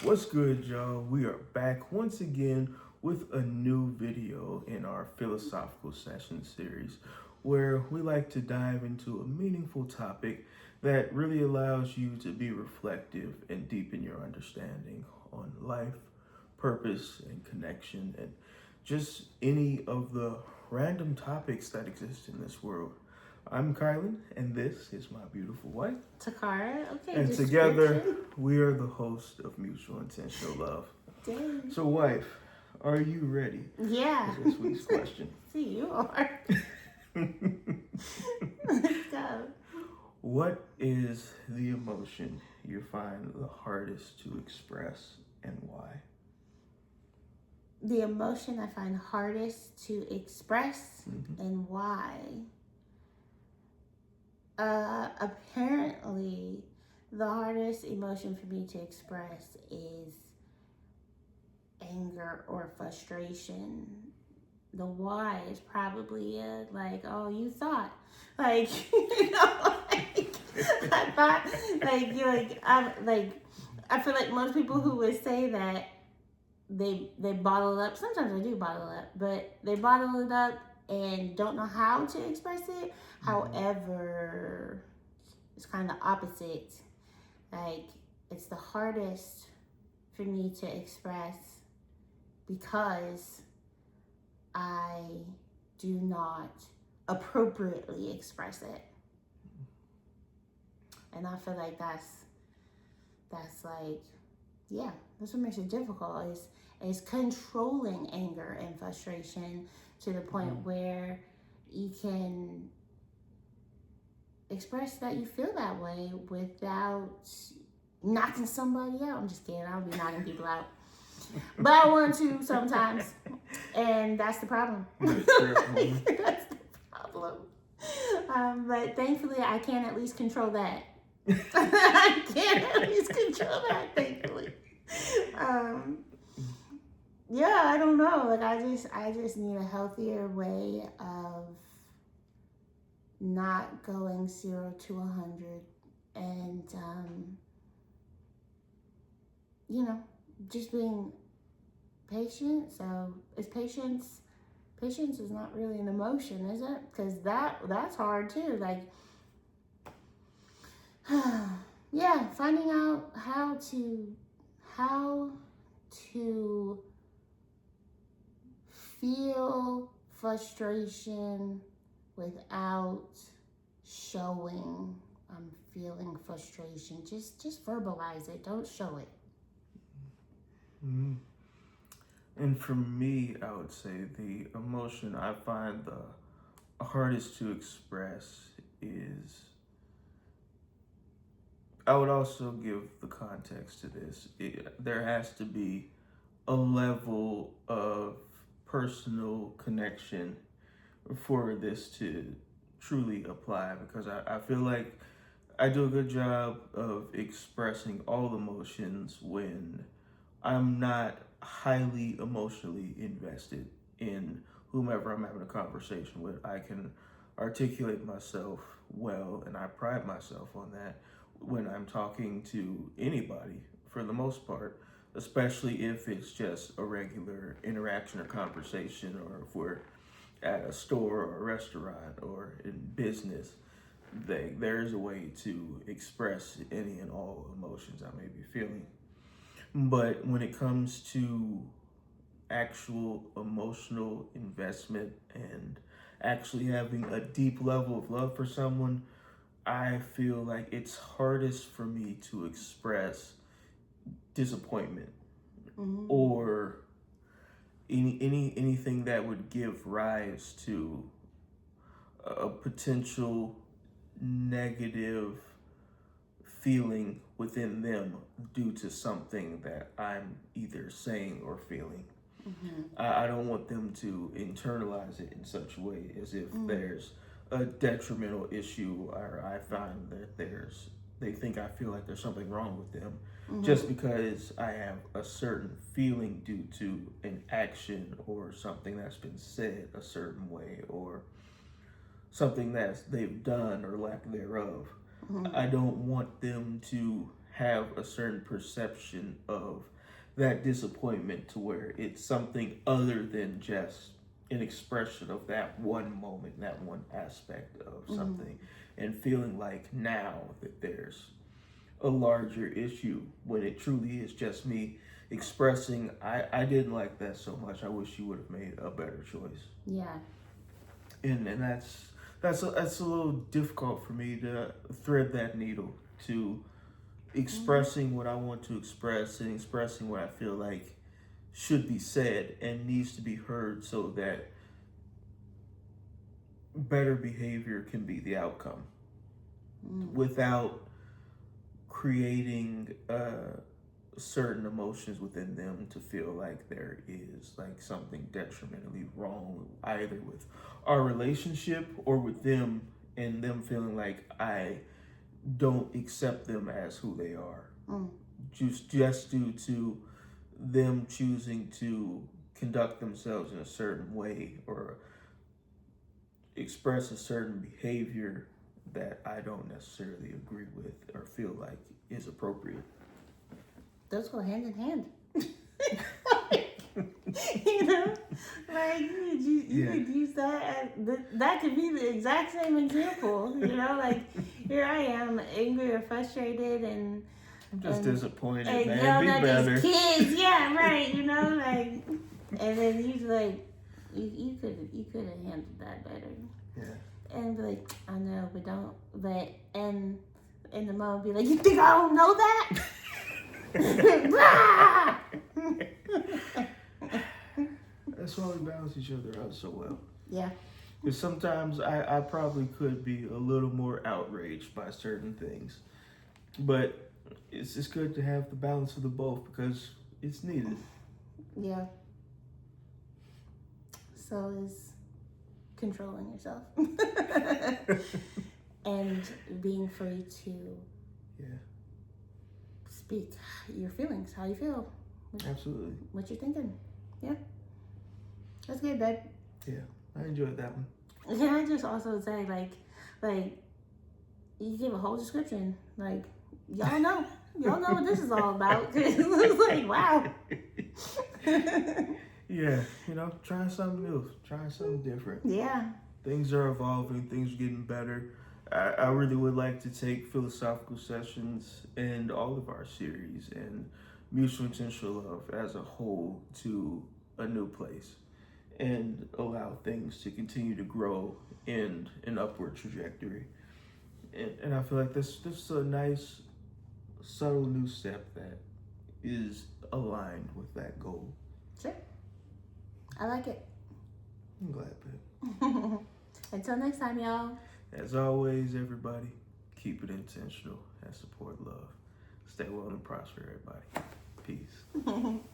What's good, y'all? We are back once again with a new video in our philosophical session series where we like to dive into a meaningful topic that really allows you to be reflective and deepen your understanding on life, purpose, and connection, and just any of the random topics that exist in this world. I'm Khilen, and this is my beautiful wife. Takara, okay. And together, we are the host of Mutual Intentional Love. Dang. So, wife, are you ready Yeah. for this week's question? See, you are. Let's go. What is the emotion you find the hardest to express and why? The emotion I find hardest to express and why. Apparently, the hardest emotion for me to express is anger or frustration. The why is probably like, oh, you thought, like, I thought, I feel like most people who would say that they bottle it up. Sometimes they do bottle it up, but they bottle it up and don't know how to express it. However, it's kind of the opposite. Like, it's the hardest for me to express because I do not appropriately express it. And I feel like that's like, yeah, that's what makes it difficult is controlling anger and frustration to the point where you can express that you feel that way without knocking somebody out. I'm just kidding. I don't be knocking people out. But I want to sometimes. And that's the problem. That's the problem. But thankfully, I can at least control that. I can at least control that, thankfully. Yeah, I don't know. Like, I just need a healthier way of not going 0 to 100 and just being patient. So is patience is not really an emotion, is it? Because that's hard too. Like, yeah, finding out how to feel frustration without showing I'm feeling frustration. Just verbalize it. Don't show it. Mm-hmm. And for me, I would say the emotion I find the hardest to express is, I would also give the context to this. There has to be a level of personal connection for this to truly apply, because I feel like I do a good job of expressing all the emotions when I'm not highly emotionally invested in whomever I'm having a conversation with. I can articulate myself well, and I pride myself on that when I'm talking to anybody for the most part, especially if it's just a regular interaction or conversation, or if we're at a store or a restaurant or in business. There's a way to express any and all emotions I may be feeling. But when it comes to actual emotional investment and actually having a deep level of love for someone, I feel like it's hardest for me to express disappointment or anything that would give rise to a potential negative feeling within them due to something that I'm either saying or feeling. I don't want them to internalize it in such a way as if there's a detrimental issue, or I find that they think I feel like there's something wrong with them just because I have a certain feeling due to an action or something that's been said a certain way, or something that they've done or lack thereof. I don't want them to have a certain perception of that disappointment to where it's something other than just an expression of that one moment, that one aspect of something, and feeling like now that there's a larger issue when it truly is just me expressing, I didn't like that so much. I wish you would have made a better choice. Yeah. And that's a little difficult for me to thread that needle to expressing what I want to express and expressing what I feel like should be said and needs to be heard so that better behavior can be the outcome without creating certain emotions within them to feel like there is like something detrimentally wrong either with our relationship or with them, and them feeling like I don't accept them as who they are. Just due to them choosing to conduct themselves in a certain way or express a certain behavior that I don't necessarily agree with or feel like is appropriate. Those go hand in hand. You know, like you could use that as that could be the exact same example. You know, like here I am, angry or frustrated, and I'm just disappointed, and man. yelling Be at better. these kids. Yeah, right. You know, like, and then he's like, you could have handled that better. Yeah. And be like, I know, but don't. But and the mom be like, you think I don't know that? That's why we balance each other out so well. Yeah. Because sometimes I probably could be a little more outraged by certain things. But it's just good to have the balance of the both because it's needed. Yeah. So is controlling yourself. And being free to speak your feelings, how you feel. Absolutely. What you're thinking. Yeah. That's good, babe. Yeah, I enjoyed that one. Can I just also say, like, you give a whole description. Like, y'all know what this is all about. Cause it's like, wow. Yeah, trying something new, trying something different. Yeah. Things are evolving, things are getting better. I really would like to take philosophical sessions and all of our series and mutual intentional love as a whole to a new place and allow things to continue to grow in an upward trajectory. And I feel like this is a nice, subtle new step that is aligned with that goal. Sure. I like it. I'm glad, babe. Until next time, y'all. As always, everybody, keep it intentional and support love. Stay well and prosper, everybody. Peace.